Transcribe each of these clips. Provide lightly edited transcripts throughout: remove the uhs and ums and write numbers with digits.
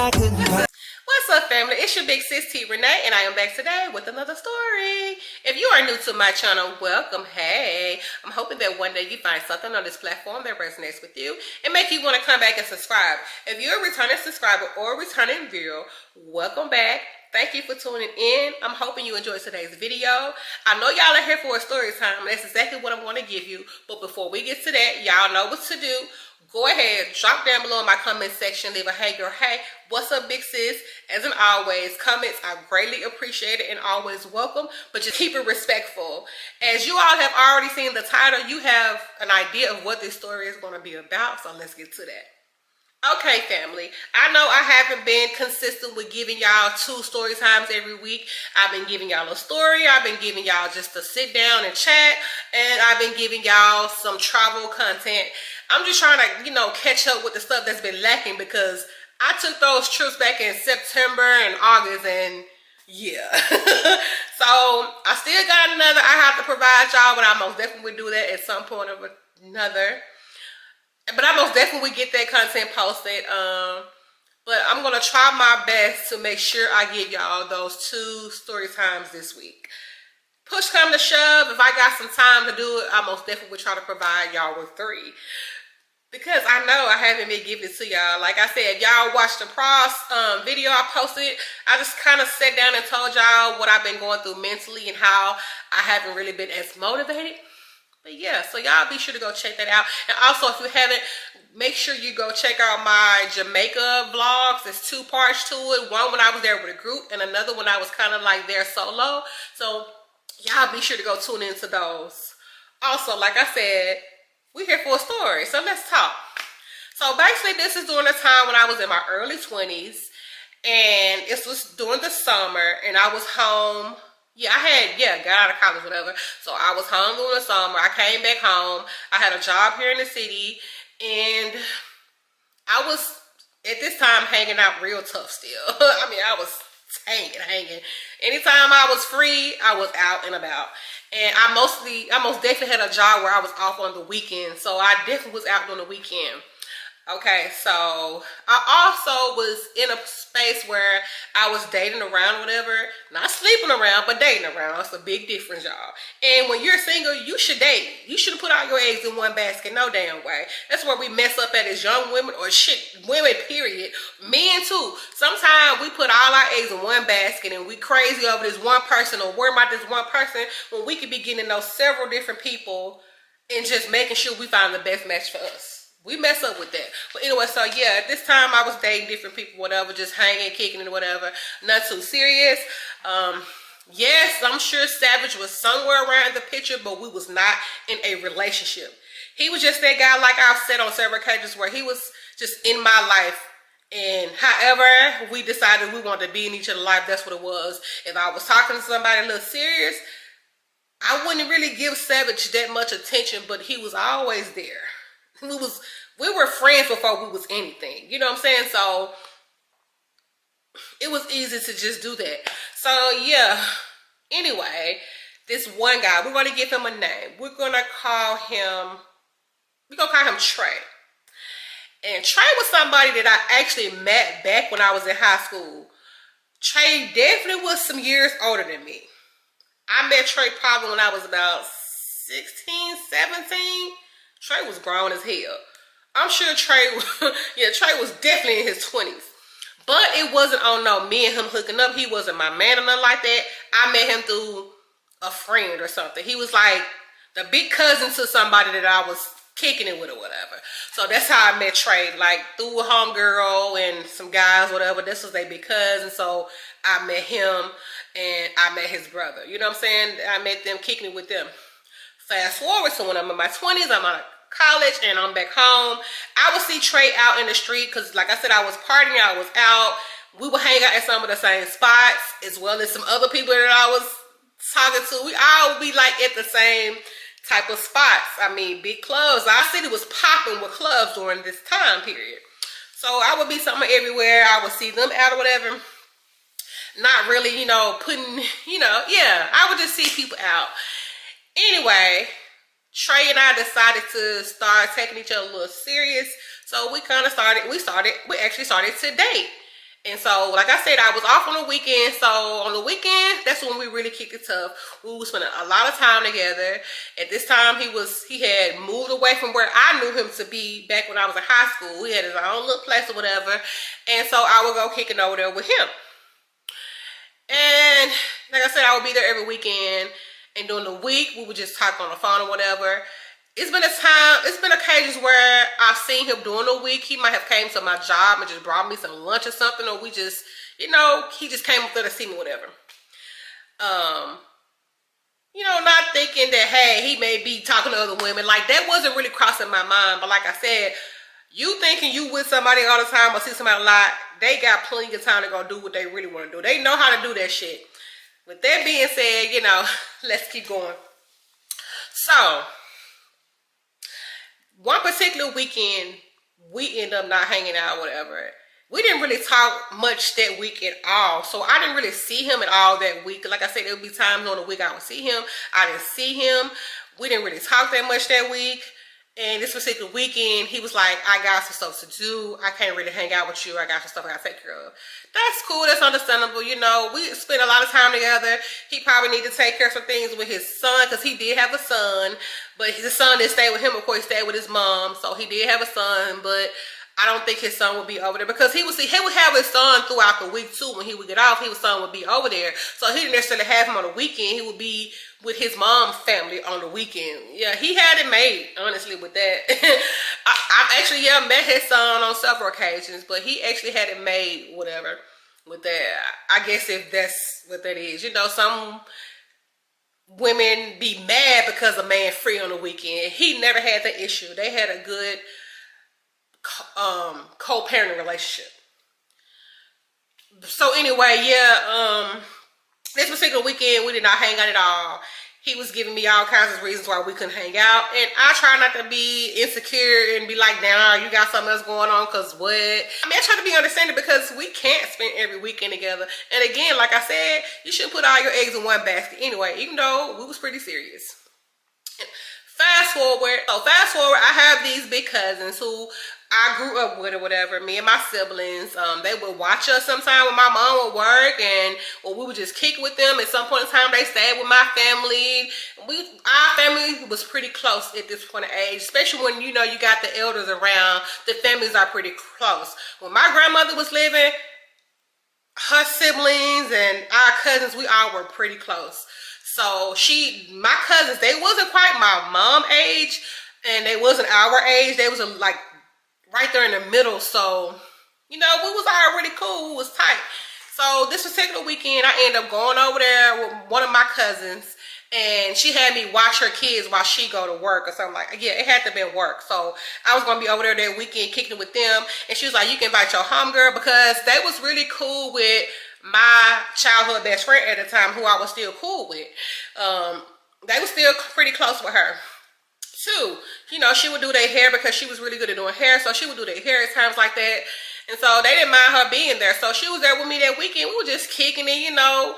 I couldn't find. What's up, family? It's your big sis T Renee, and I am back today with another story. If you are new to my channel, welcome. Hey, I'm hoping that one day you find something on this platform that resonates with you and make you want to come back and subscribe. If you're a returning subscriber or a returning viewer, welcome back. Thank you for tuning in. I'm hoping you enjoyed today's video. I know y'all are here for a story time, and that's exactly what I'm going to give you. But before we get to that, y'all know what to do. Go ahead, drop down below in my comment section, leave a hey girl, hey, what's up big sis? As in always, comments are greatly appreciated and always welcome, but just keep it respectful. As you all have already seen the title, you have an idea of what this story is going to be about, so let's get to that. Okay, family, I know I haven't been consistent with giving y'all 2 story times every week. I've been giving y'all a story, I've been giving y'all just to sit down and chat, and I've been giving y'all some travel content. I'm just trying to, catch up with the stuff that's been lacking because I took those trips back in September and August, and yeah. So I still got another I have to provide y'all, but I most definitely will do that at some point or another. But I most definitely get that content posted. But I'm going to try my best to make sure I give y'all those 2 story times this week. Push come to shove, if I got some time to do it, I most definitely will try to provide y'all with 3. Because I know I haven't been giving it to y'all. Like I said, y'all watched the pros video I posted. I just kind of sat down and told y'all what I've been going through mentally and how I haven't really been as motivated. But yeah, so y'all be sure to go check that out. And also, if you haven't, make sure you go check out my Jamaica vlogs. There's 2 parts to it. One when I was there with a group, and another when I was kind of like there solo. So y'all be sure to go tune into those. Also, like I said, we're here for a story, so let's talk. So basically, this is during the time when I was in my early 20s, and it was during the summer, and I was home. Yeah, got out of college, whatever. So I was home during the summer. I came back home. I had a job here in the city, and I was, at this time, hanging out real tough still. I mean, I was hanging. Anytime I was free, I was out and about. And I most definitely had a job where I was off on the weekend. So I definitely was out on the weekend. Okay, so I also was in a space where I was dating around, whatever. Not sleeping around, but dating around. That's a big difference, y'all. And when you're single, you should date. You shouldn't put all your eggs in one basket, no damn way. That's where we mess up at as young women, or women, period. Men too. Sometimes we put all our eggs in one basket and we crazy over this one person or worry about this one person when we could be getting to know several different people and just making sure we find the best match for us. We mess up with that. But anyway, so yeah, at this time I was dating different people, whatever, just hanging, kicking and whatever. Not too serious. Yes, I'm sure Savage was somewhere around the picture, but we was not in a relationship. He was just that guy, like I've said on several occasions, where he was just in my life. And however we decided we wanted to be in each other's life, that's what it was. If I was talking to somebody a little serious, I wouldn't really give Savage that much attention, but he was always there. We were friends before we was anything. You know what I'm saying? So it was easy to just do that. So yeah. Anyway, this one guy, we're gonna give him a name. We're gonna call him Trey. And Trey was somebody that I actually met back when I was in high school. Trey definitely was some years older than me. I met Trey probably when I was about 16, 17. Trey was grown as hell. I'm sure Trey was definitely in his 20s. But it wasn't on no me and him hooking up. He wasn't my man or nothing like that. I met him through a friend or something. He was like the big cousin to somebody that I was kicking it with or whatever. So that's how I met Trey, like through a homegirl and some guys, whatever. This was their big cousin. So I met him and I met his brother. You know what I'm saying? I met them, kicking it with them. Fast forward to when I'm in my 20s, I'm out of college and I'm back home. I would see Trey out in the street because, like I said, I was partying, I was out. We would hang out at some of the same spots as well as some other people that I was talking to. We all would be like at the same type of spots. I mean, big clubs. Our city was popping with clubs during this time period. So I would be somewhere everywhere. I would see them out or whatever. Not really, putting, I would just see people out. Anyway, Trey and I decided to start taking each other a little serious. So we actually started to date. And so, like I said, I was off on the weekend. So on the weekend, that's when we really kicked it tough. We were spending a lot of time together. At this time, he had moved away from where I knew him to be back when I was in high school. He had his own little place or whatever. And so I would go kicking over there with him. And like I said, I would be there every weekend. And during the week, we would just talk on the phone or whatever. It's been occasions where I've seen him during the week. He might have came to my job and just brought me some lunch or something, or we just, he just came up there to see me, whatever. Not thinking that, hey, he may be talking to other women. Like, that wasn't really crossing my mind. But like I said, you thinking you with somebody all the time or see somebody a lot, they got plenty of time to go do what they really want to do. They know how to do that shit. With that being said, let's keep going. So, one particular weekend, we end up not hanging out or whatever. We didn't really talk much that week at all. So I didn't really see him at all that week. Like I said, there would be times on the week I would see him. I didn't see him. We didn't really talk that much that week. And this particular weekend, he was like, I got some stuff to do. I can't really hang out with you. I got some stuff I got to take care of. That's cool. That's understandable. We spent a lot of time together. He probably needed to take care of some things with his son because he did have a son. But his son didn't stay with him. Of course, he stayed with his mom. So he did have a son. But I don't think his son would be over there because he would have his son throughout the week too. When he would get off, his son would be over there. So he didn't necessarily have him on the weekend. He would be with his mom's family on the weekend. Yeah, he had it made, honestly, with that. I've actually, met his son on several occasions, but he actually had it made, whatever, with that. I guess if that's what that is. Some women be mad because a man free on the weekend. He never had the issue. They had a good co-parenting relationship. So anyway, this particular weekend we did not hang out at all. He was giving me all kinds of reasons why we couldn't hang out, and I try not to be insecure and be like, nah, you got something else going on, cause what? I try to be understanding because we can't spend every weekend together. And again, like I said, you shouldn't put all your eggs in one basket anyway, even though we was pretty serious. Fast forward, I have these big cousins who I grew up with or whatever, me and my siblings. They would watch us sometime when my mom would work, and we would just kick with them. At some point in time, they stayed with my family. Our family was pretty close at this point of age, especially when, you got the elders around. The families are pretty close. When my grandmother was living, her siblings and our cousins, we all were pretty close. So my cousins, they wasn't quite my mom age, and they wasn't our age. They was like right there in the middle. So, we was already cool. We was tight. So this particular weekend, I ended up going over there with one of my cousins, and she had me watch her kids while she go to work or something like that. Yeah, it had to be work. So I was going to be over there that weekend kicking with them. And she was like, you can invite your homegirl, because they was really cool with my childhood best friend at the time, who I was still cool with. They was still pretty close with her. Too, she would do their hair because she was really good at doing hair. So she would do their hair at times like that. And so they didn't mind her being there. So she was there with me that weekend. We were just kicking it,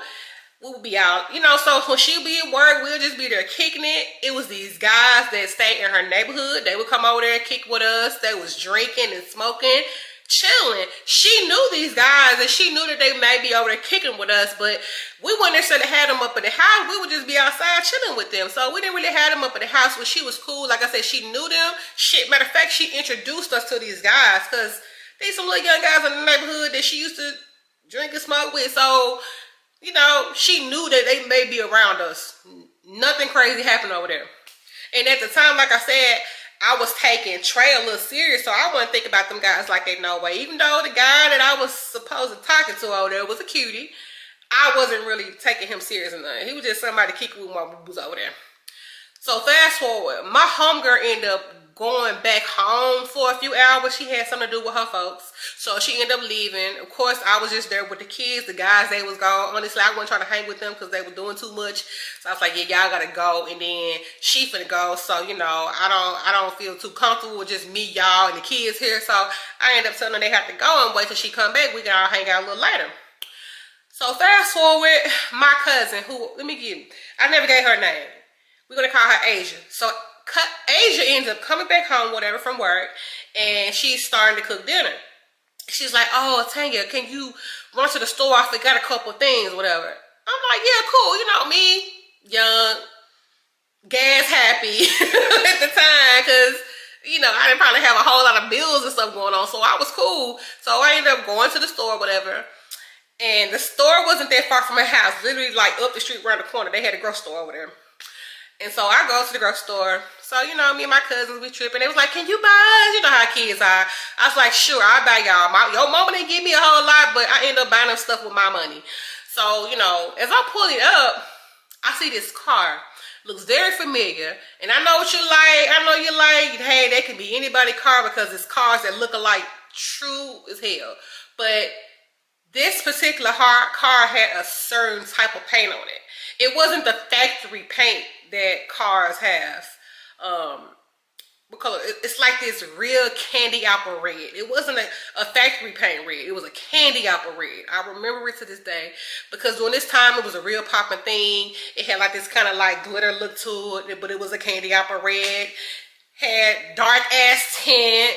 we would be out, so when she would be at work, we'll just be there kicking it. It was these guys that stayed in her neighborhood. They would come over there and kick with us. They was drinking and smoking, chilling. She knew these guys, and she knew that they may be over there kicking with us, but we wouldn't necessarily have them up in the house. We would just be outside chilling with them. So we didn't really have them up in the house, but she was cool. Like I said, she knew them. Shit, matter of fact, she introduced us to these guys, because these some little young guys in the neighborhood that she used to drink and smoke with. So, she knew that they may be around us. Nothing crazy happened over there. And at the time, like I said, I was taking Trey a little serious, so I wasn't thinking about them guys like that, no way. Even though the guy that I was supposed to talking to over there was a cutie, I wasn't really taking him serious enough. He was just somebody kicking with my boo-boos over there. So fast forward, my homegirl ended up going back home for a few hours. She had something to do with her folks, so she ended up leaving. Of course, I was just there with the kids. The guys, they was gone. Honestly, I wasn't trying to hang with them because they were doing too much. So I was like, yeah, y'all gotta go. And then she finna go. So I don't feel too comfortable with just me, y'all, and the kids here. So I ended up telling them they have to go and wait till she come back. We can all hang out a little later. So fast forward, my cousin, I never gave her name. We're gonna call her Asia. So Asia ends up coming back home, whatever, from work, and she's starting to cook dinner. She's like, oh, Tania, can you run to the store? I forgot a couple things, whatever. I'm like, yeah, cool. You know me, young, gas happy at the time, because I didn't probably have a whole lot of bills and stuff going on, so I was cool. So I ended up going to the store, whatever. And the store wasn't that far from my house, literally like up the street around the corner. They had a grocery store over there. And so I go to the grocery store. So, me and my cousins, we tripping. They was like, can you buy us? You know how kids are. I was like, sure, I'll buy y'all. Your mama didn't give me a whole lot, but I ended up buying them stuff with my money. So, as I pull it up, I see this car. Looks very familiar. And I know what you like. I know you like, hey, that could be anybody's car because it's cars that look alike, true as hell. But this particular car had a certain type of paint on it. It wasn't the factory paint that cars have. What color? It's like this real candy apple red. It wasn't a factory paint red. It was a candy apple red. I remember it to this day because during this time it was a real popping thing. It had like this kind of like glitter look to it, but it was a candy apple red. Had dark ass tint.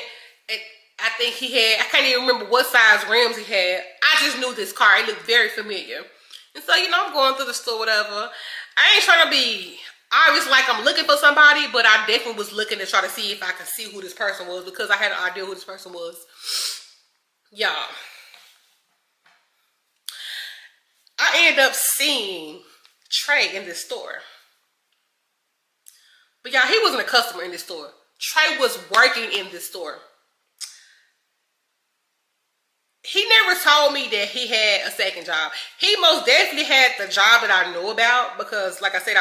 I think he had, I can't even remember what size rims he had. I just knew this car. It looked very familiar. And so, I'm going through the store, whatever. I ain't trying to be obvious like I'm looking for somebody, but I definitely was looking to try to see if I could see who this person was because I had an idea who this person was. Y'all. I ended up seeing Trey in this store. But y'all, he wasn't a customer in this store. Trey was working in this store. He never told me that he had a second job. He most definitely had the job that I knew about because, like I said,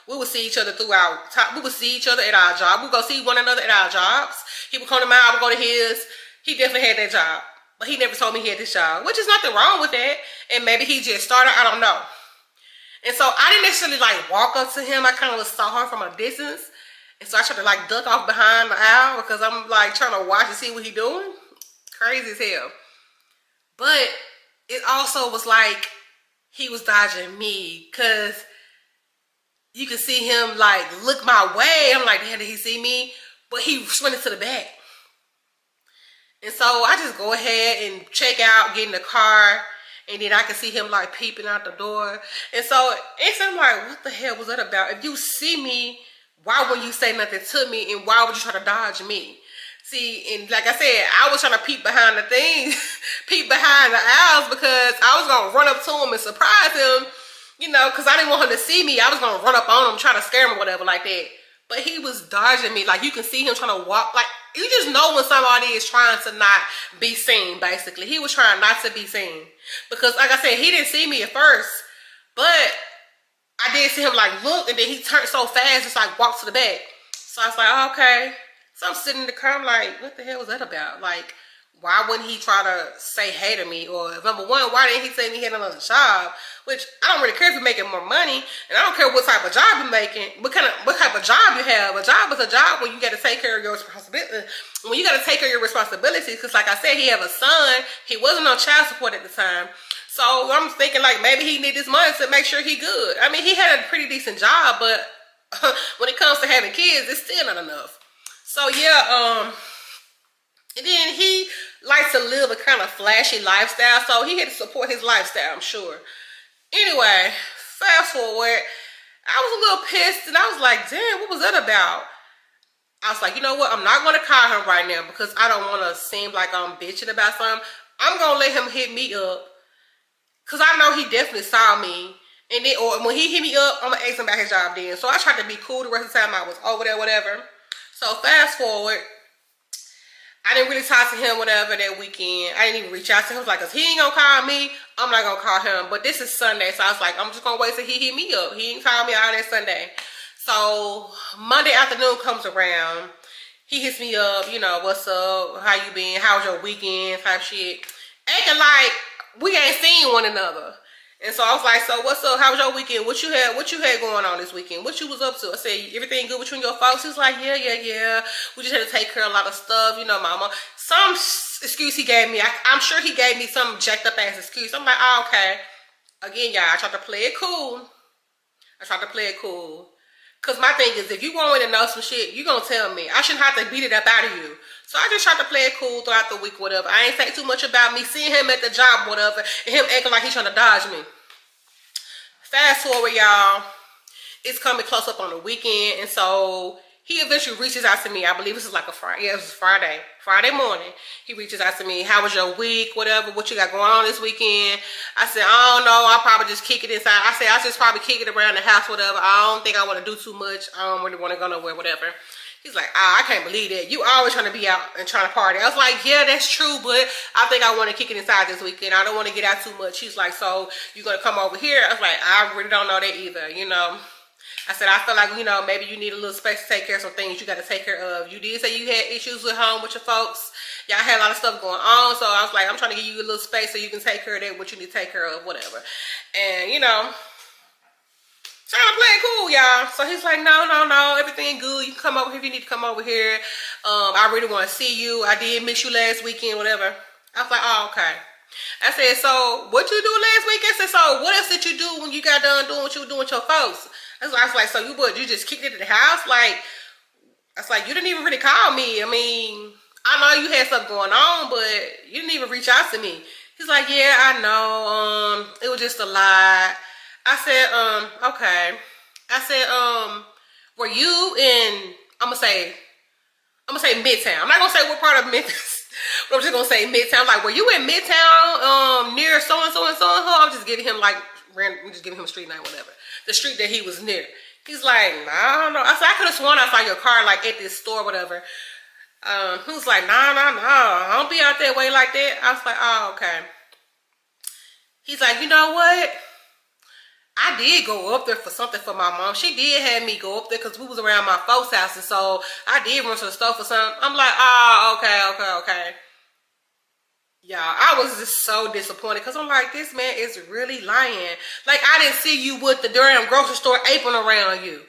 we would see each other throughout. We would see each other at our job. We would go see one another at our jobs. He would come to mine, I would go to his. He definitely had that job. But he never told me he had this job, which is nothing wrong with that. And maybe he just started, I don't know. And so I didn't necessarily like walk up to him. I kind of saw him from a distance. And so I tried to like duck off behind the aisle because I'm like trying to watch and see what he doing. Crazy as hell. But it also was like he was dodging me because you could see him like look my way. I'm like, damn, did he see me? But he sprinted to the back. And so I just go ahead and check out, get in the car, and then I can see him like peeping out the door. And so I'm like, what the hell was that about? If you see me, why wouldn't you say nothing to me? And why would you try to dodge me? See, and like I said, I was trying to peek behind the things, peek behind the aisles because I was going to run up to him and surprise him, because I didn't want him to see me. I was going to run up on him, try to scare him or whatever like that. But he was dodging me. Like, you can see him trying to walk. Like, you just know when somebody is trying to not be seen, basically. He was trying not to be seen. Because, like I said, he didn't see me at first. But I did see him, like, look, and then he turned so fast, just, like, walked to the back. So I was like, oh, okay. So I'm sitting in the car, I'm like, what the hell was that about? Like, why wouldn't he try to say hey to me? Or number one, why didn't he say he had another job? Which I don't really care if you're making more money, and I don't care what type of job you're making, what type of job you have. A job is a job when you got to take care of your responsibility. When you got to take care of your responsibilities, because like I said, he have a son. He wasn't on child support at the time. So I'm thinking like maybe he need this money to make sure he good. I mean, he had a pretty decent job, but when it comes to having kids, it's still not enough. So yeah, and then he likes to live a kind of flashy lifestyle, so he had to support his lifestyle, I'm sure. Anyway, fast forward, I was a little pissed, and I was like, damn, what was that about? I was like, you know what, I'm not going to call him right now, because I don't want to seem like I'm bitching about something. I'm going to let him hit me up, because I know he definitely saw me, and then, or when he hit me up, I'm going to ask him about his job then. So I tried to be cool the rest of the time I was over there, whatever. So fast forward, I didn't really talk to him whatever that weekend. I didn't even reach out to him. I was like, cause he ain't gonna call me, I'm not gonna call him. But this is Sunday, so I was like, I'm just gonna wait till he hit me up. He ain't called me all that Sunday. So Monday afternoon comes around. He hits me up, what's up? How you been? How was your weekend? Type shit. Acting like we ain't seen one another. And so I was like, so what's up? How was your weekend? What you had going on this weekend? What you was up to? I said, everything good between your folks? He was like, yeah. We just had to take care of a lot of stuff, mama. Some excuse he gave me. I'm sure he gave me some jacked up ass excuse. I'm like, oh, okay. Again, y'all, I tried to play it cool. Because my thing is, if you want me to know some shit, you going to tell me. I shouldn't have to beat it up out of you. So I just tried to play it cool throughout the week, whatever. I ain't say too much about me seeing him at the job, whatever, and him acting like he's trying to dodge me. Fast forward, y'all. It's coming close up on the weekend, and so he eventually reaches out to me. I believe this is like a Friday. Yeah, it was Friday morning. He reaches out to me. How was your week? Whatever. What you got going on this weekend? I said, I don't know. I'll probably just kick it inside. I said, I'll just probably kick it around the house, whatever. I don't think I want to do too much. I don't really want to go nowhere, whatever. He's like, I can't believe that. You always trying to be out and trying to party. I was like, yeah, that's true, but I think I want to kick it inside this weekend. I don't want to get out too much. He's like, so you going to come over here? I was like, I really don't know that either, you know. I said, I feel like, you know, maybe you need a little space to take care of some things you got to take care of. You did say you had issues at home with your folks. Y'all had a lot of stuff going on. So I was like, I'm trying to give you a little space so you can take care of that, what you need to take care of, whatever. And, you know, trying to play it cool, y'all. So he's like, no, everything good. You can come over here if you need to come over here. I really want to see you. I did miss you last weekend, whatever. I was like, oh, okay. I said, so what you do last week? I said, so what else did you do when you got done doing what you were doing with your folks? I was like, so you just kicked it to the house? Like, I was like, you didn't even really call me. I mean, I know you had stuff going on, but you didn't even reach out to me. He's like, yeah, I know. It was just a lot. I said, okay. I said, were you in, I'm gonna say Midtown. I'm not gonna say what part of Memphis, but I'm just gonna say Midtown. Like, were you in Midtown, near so and so and so and so? I'm just giving him like random, just giving him a street name, whatever. The street that he was near. He's like, I don't know. I said, I could have sworn I saw your car like at this store, whatever. He was like, no, I don't be out that way like that. I was like, oh, okay. He's like, you know what? I did go up there for something for my mom. She did have me go up there because we was around my folks' house, and so I did run to the store for something. I'm like, oh, okay. Y'all, I was just so disappointed because I'm like, this man is really lying. Like, I didn't see you with the damn grocery store apron around you.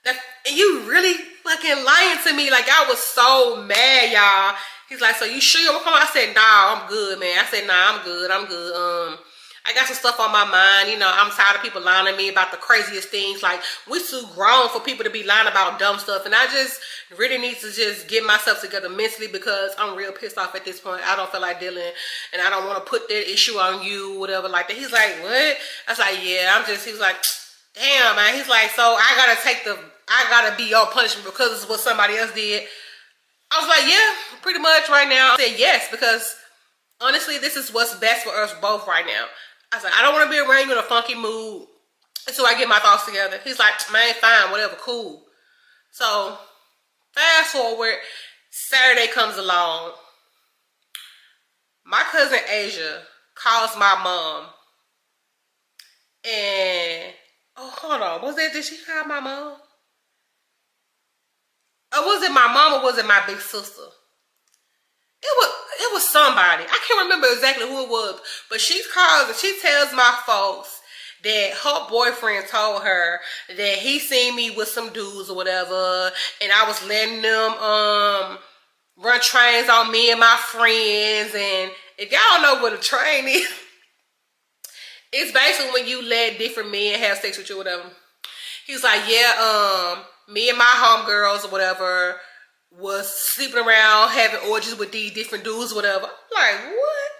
And you really fucking lying to me. Like, I was so mad, y'all. He's like, so you sure you'll come? I said, nah, I'm good, man. I said, nah, I'm good. I got some stuff on my mind. You know, I'm tired of people lying to me about the craziest things. Like, we too grown for people to be lying about dumb stuff. And I just really need to just get myself together mentally because I'm real pissed off at this point. I don't feel like dealing, and I don't want to put that issue on you, whatever like that. He's like, what? I was like, yeah, he was like, damn, man. He's like, so I gotta be your punishment because it's what somebody else did. I was like, yeah, pretty much right now. I said yes, because honestly, this is what's best for us both right now. I was like, I don't want to be around you in a funky mood until I get my thoughts together. He's like, man, fine, whatever, cool. So, fast forward, Saturday comes along. My cousin Asia calls my mom. And, oh, hold on. Did she call my mom? Or was it my mom or was it my big sister? It was somebody. I can't remember exactly who it was. But she calls and she tells my folks that her boyfriend told her that he seen me with some dudes or whatever. And I was letting them run trains on me and my friends. And if y'all don't know what a train is, it's basically when you let different men have sex with you or whatever. He's like, yeah, me and my homegirls or whatever was sleeping around having orgies with these different dudes or whatever. I'm like, what?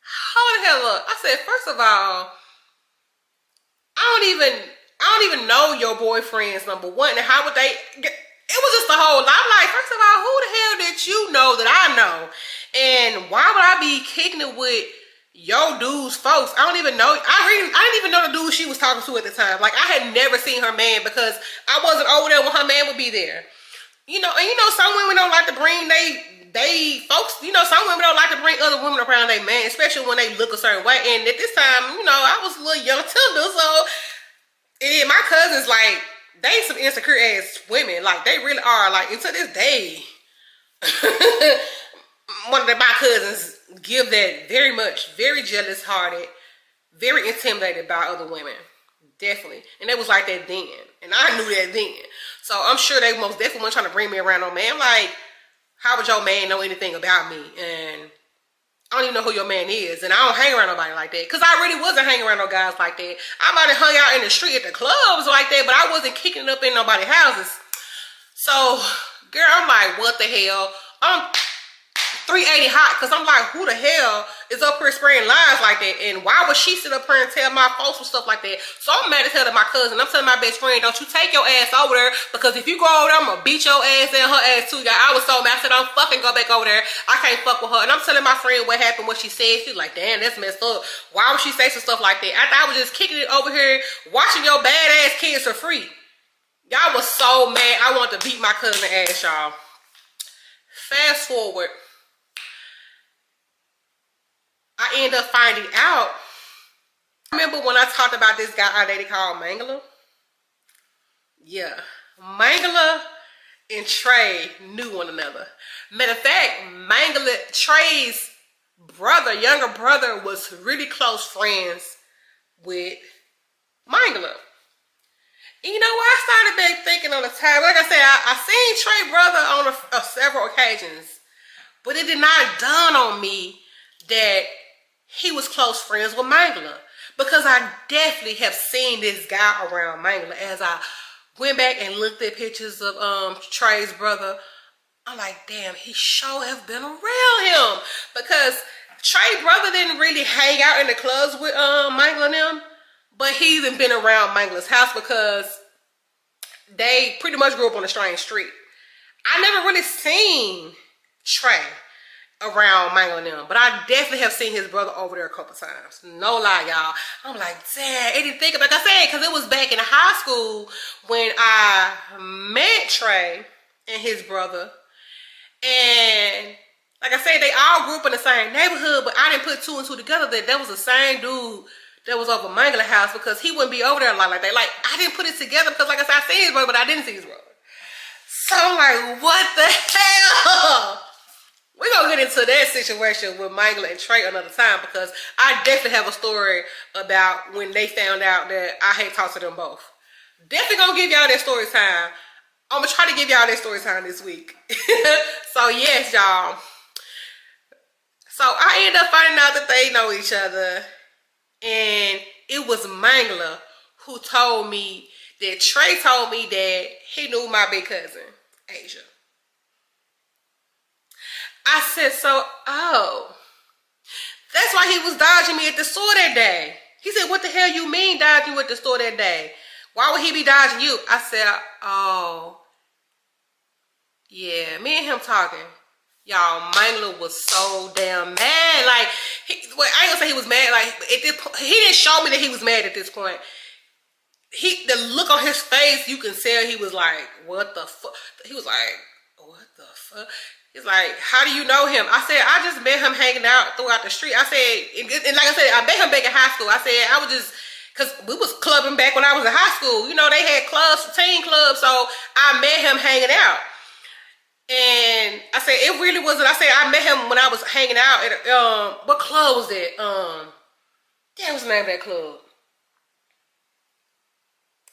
Hold the hell up. I said, first of all, I don't even know your boyfriend's number one. And how would they get, it was just the whole lot. I'm like, first of all, who the hell did you know that I know? And why would I be kicking it with your dude's folks? I don't even know. I didn't even know the dude she was talking to at the time. Like, I had never seen her man because I wasn't over there when her man would be there. You know, and you know, some women don't like to bring they folks, you know, some women don't like to bring other women around their man, especially when they look a certain way. And at this time, you know, I was a little young tender, so and my cousins, like, they some insecure ass women. Like, they really are. Like, and to this day, one of my cousins give that very jealous hearted, very intimidated by other women. Definitely. And they was like that then. And I knew that then. So I'm sure they most definitely weren't trying to bring me around no man. Like, how would your man know anything about me? And I don't even know who your man is. And I don't hang around nobody like that. Because I really wasn't hanging around no guys like that. I might have hung out in the street at the clubs like that, but I wasn't kicking it up in nobody's houses. So, girl, I'm like, what the hell? I'm 380 hot, because I'm like, who the hell is up here spraying lines like that? And why would she sit up here and tell my folks and stuff like that? So I'm mad as hell to my cousin. I'm telling my best friend, don't you take your ass over there, because if you go over there, I'm gonna beat your ass and her ass too. I was so mad. I said, don't fucking go back over there. I can't fuck with her. And I'm telling my friend what happened, what she said. She's like, damn, that's messed up. Why would she say some stuff like that? I was just kicking it over here, watching your badass kids for free. Y'all was so mad. I wanted to beat my cousin ass, y'all. Fast forward, I ended up finding out. Remember when I talked about this guy I dated called Mangala? Yeah. Mangala and Trey knew one another. Matter of fact, Mangala, Trey's brother, younger brother, was really close friends with Mangala. And you know what? I started back thinking on the time. Like I said, I seen Trey brother on several occasions. But it did not dawn on me that he was close friends with Mangala, because I definitely have seen this guy around Mangala. As I went back and looked at pictures of Trey's brother, I'm like, damn, he sure have been around him, because Trey's brother didn't really hang out in the clubs with Mangala and them, but he even been around Mangala's house, because they pretty much grew up on a strange street. I never really seen Trey around Mangala and them, but I definitely have seen his brother over there a couple times. No lie, y'all. I'm like, damn, I didn't think about it. Like I said, because it was back in high school when I met Trey and his brother. And like I said, they all grew up in the same neighborhood, but I didn't put two and two together that was the same dude that was over Mangala house, because he wouldn't be over there a lot like that. Like, I didn't put it together, because like I said, I seen his brother, but I didn't see his brother. So I'm like, what the hell? We're going to get into that situation with Mangala and Trey another time, because I definitely have a story about when they found out that I had talked to them both. Definitely going to give y'all that story time. I'm going to try to give y'all that story time this week. So, yes, y'all. So, I ended up finding out that they know each other. And it was Mangala who told me that Trey told me that he knew my big cousin, Asia. I said, oh, that's why he was dodging me at the store that day. He said, what the hell you mean dodging you at the store that day? Why would he be dodging you? I said, oh, yeah, me and him talking. Y'all, Mangala was so damn mad. Like, I ain't gonna say he was mad. Like, at this point, he didn't show me that he was mad at this point. The look on his face, you can tell he was like, what the fuck? He was like, what the fuck? He's like, how do you know him? I said, I just met him hanging out throughout the street. I said, and like I said, I met him back in high school. I said, I was just, because we was clubbing back when I was in high school. You know, they had clubs, teen clubs, so I met him hanging out. And I said, it really wasn't, I said, I met him when I was hanging out at, what club was that? Damn, what's the name of that club?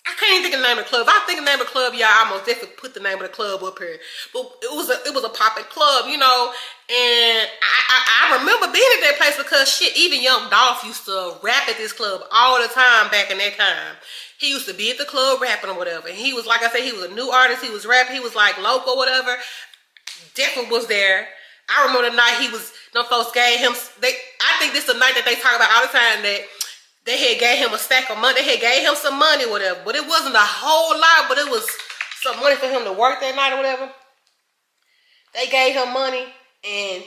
I can't even think of the name of the club. If I think of the name of the club, y'all, I almost definitely put the name of the club up here. But it was a popping club, you know. And I remember being at that place, because shit, even Young Dolph used to rap at this club all the time back in that time. He used to be at the club rapping or whatever. And he was, like I said, he was a new artist. He was rapping. He was like local, whatever. Definitely was there. I remember the night he was, them folks gave him, I think this is the night that they talk about all the time, that they had gave him a stack of money. They had gave him some money or whatever. But it wasn't a whole lot, but it was some money for him to work that night or whatever. They gave him money, and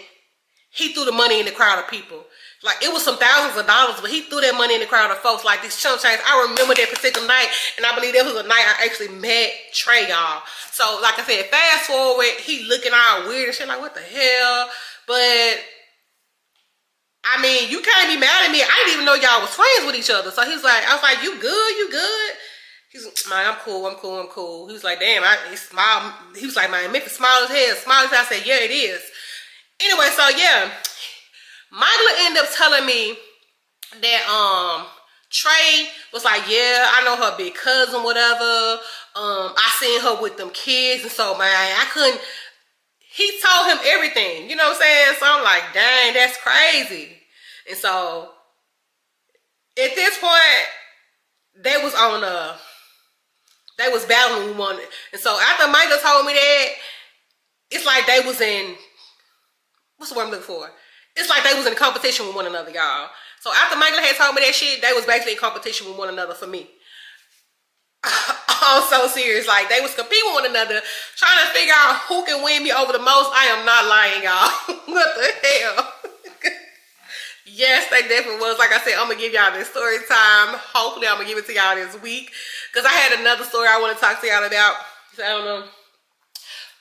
he threw the money in the crowd of people. Like, it was some thousands of dollars, but he threw that money in the crowd of folks like these chump change. I remember that particular night, and I believe that was a night I actually met Trey, y'all. So, like I said, fast forward, he looking all weird and shit, like, what the hell? But I mean, you can't be mad at me. I didn't even know y'all was friends with each other. So he's like, I was like, you good? You good? He's like, man, I'm cool. I'm cool. I'm cool. He was like, damn, he smiled. He was like, man, Memphis smiled his head. Smiled his head. I said, yeah, it is. Anyway, so yeah, Mangala ended up telling me that Trey was like, yeah, I know her big cousin, whatever. I seen her with them kids, and so man, I couldn't. He told him everything, you know what I'm saying? So I'm like, dang, that's crazy. And so at this point, they was on they was battling one. And so after Mangala told me that, it's like they was in what's the word I'm looking for? It's like they was in competition with one another, y'all. So after Michael had told me that shit, they was basically in competition with one another for me. I'm so serious. Like, they was competing with one another, trying to figure out who can win me over the most. I am not lying, y'all. What the hell? Yes, they definitely was. Like I said, I'm going to give y'all this story time. Hopefully, I'm going to give it to y'all this week. Because I had another story I want to talk to y'all about. So, I don't know.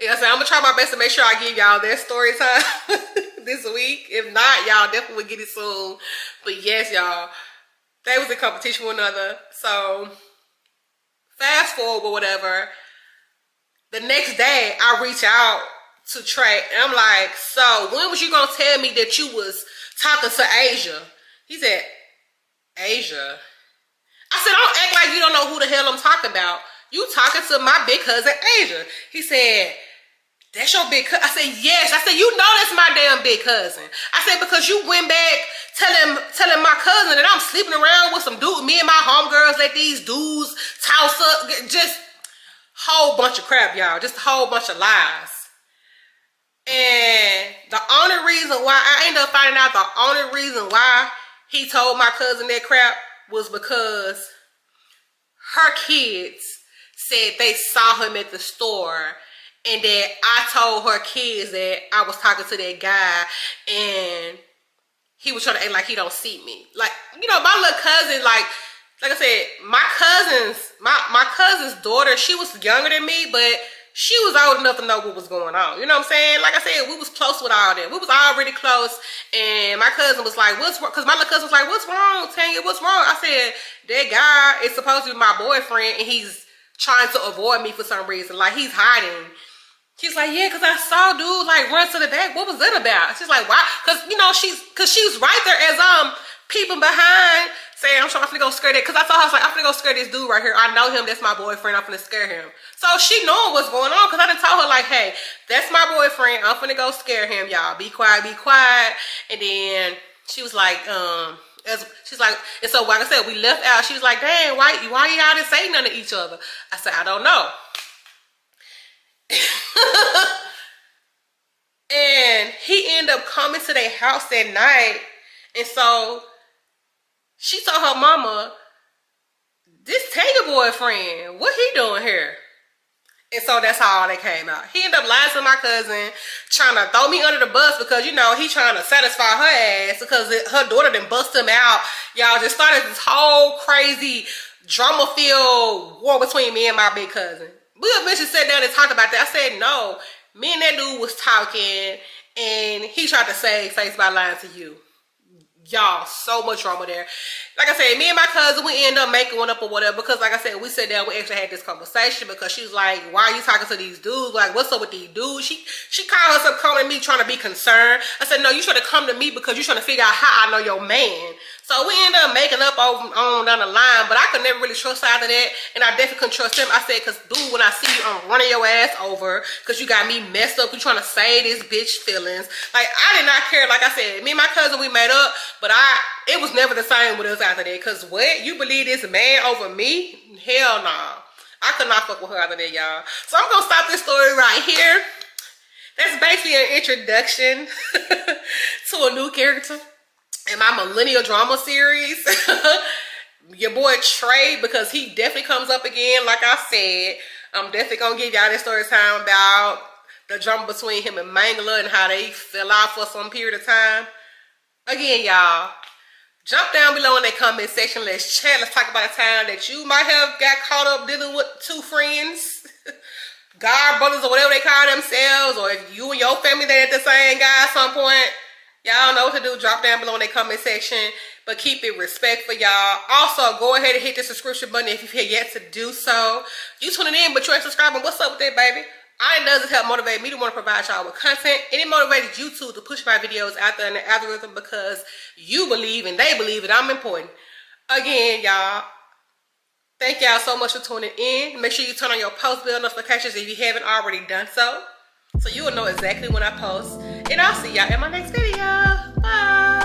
Yeah, so I'm going to try my best to make sure I give y'all that story time this week. If not, y'all definitely will get it soon. But yes, y'all, they was in competition with one another. So, fast forward or whatever. The next day, I reach out to Trey. And I'm like, so, when was you going to tell me that you was talking to Asia? He said, Asia? I said, don't act like you don't know who the hell I'm talking about. You talking to my big cousin, Asia. He said, that's your big cousin? I said, yes. I said, you know that's my damn big cousin. I said, because you went back telling my cousin that I'm sleeping around with some dude. Me and my homegirls let these dudes toss up. Just whole bunch of crap, y'all. Just a whole bunch of lies. And the only reason why, I ended up finding out the only reason why he told my cousin that crap was because her kids said they saw him at the store, and that I told her kids that I was talking to that guy, and he was trying to act like he don't see me. Like, you know, my little cousin, like I said, my cousin's daughter, she was younger than me, but she was old enough to know what was going on. You know what I'm saying? Like I said, we was close with all that. We was already close. And my cousin was like, what's wrong? Because my little cousin was like, what's wrong, Tanya? What's wrong? I said, that guy is supposed to be my boyfriend, and he's trying to avoid me for some reason. Like, he's hiding. She's like, yeah, because I saw dude, like, run to the back. What was that about? She's like, why? Because, you know, she was right there as peeping behind, saying, I'm finna go scare that. Because I thought, I was like, I'm finna go scare this dude right here. I know him. That's my boyfriend. I'm finna scare him. So she knowing what's going on, because I done told her, like, hey, that's my boyfriend. I'm finna go scare him, y'all. Be quiet, be quiet. And then she was like, she's like, and so like I said, we left out. She was like, dang, why y'all didn't say nothing to each other? I said, I don't know. And he ended up coming to their house that night. And so she told her mama, this Tanya boyfriend, what he doing here? And so that's how all that came out. He ended up lying to my cousin, trying to throw me under the bus because, you know, he trying to satisfy her ass because her daughter done bust him out. Y'all just started this whole crazy drama-filled war between me and my big cousin. We eventually sat down and talked about that. I said, no, me and that dude was talking, and he tried to save face by lying to you. Y'all, so much drama there. Like I said, me and my cousin, we ended up making one up or whatever, because like I said, we sat down, we actually had this conversation, because she was like, why are you talking to these dudes? Like, what's up with these dudes? She called herself coming to me trying to be concerned. I said, no, you should have come to me because you're trying to figure out how I know your man. So we ended up making up on down the line, but I could never really trust her after that, and I definitely couldn't trust him. I said, because dude, when I see you, I'm running your ass over because you got me messed up. You trying to save this bitch feelings. Like, I did not care. Like I said, me and my cousin, we made up, but it was never the same with us after that. Because what? You believe this man over me? Hell no. I could not fuck with her after that, y'all. So I'm going to stop this story right here. That's basically an introduction to a new character in my Millennial Drama series. Your boy Trey, because he definitely comes up again. Like I said, I'm definitely going to give y'all this story time about the drama between him and Mangala and how they fell out for some period of time. Again, y'all, jump down below in the comment section. Let's chat. Let's talk about a time that you might have got caught up dealing with two friends, God brothers or whatever they call themselves, or if you and your family they at the same guy at some point. Y'all know what to do. Drop down below in the comment section, but keep it respectful, y'all. Also, go ahead and hit the subscription button if you've yet to do so. You tuning in, but you ain't subscribing. What's up with that, baby? All it does is help motivate me to want to provide y'all with content, and it motivates YouTube to push my videos out there in the algorithm because you believe and they believe that I'm important. Again, y'all, thank y'all so much for tuning in. Make sure you turn on your post bell notifications if you haven't already done so you will know exactly when I post. And I'll see y'all in my next video. Bye.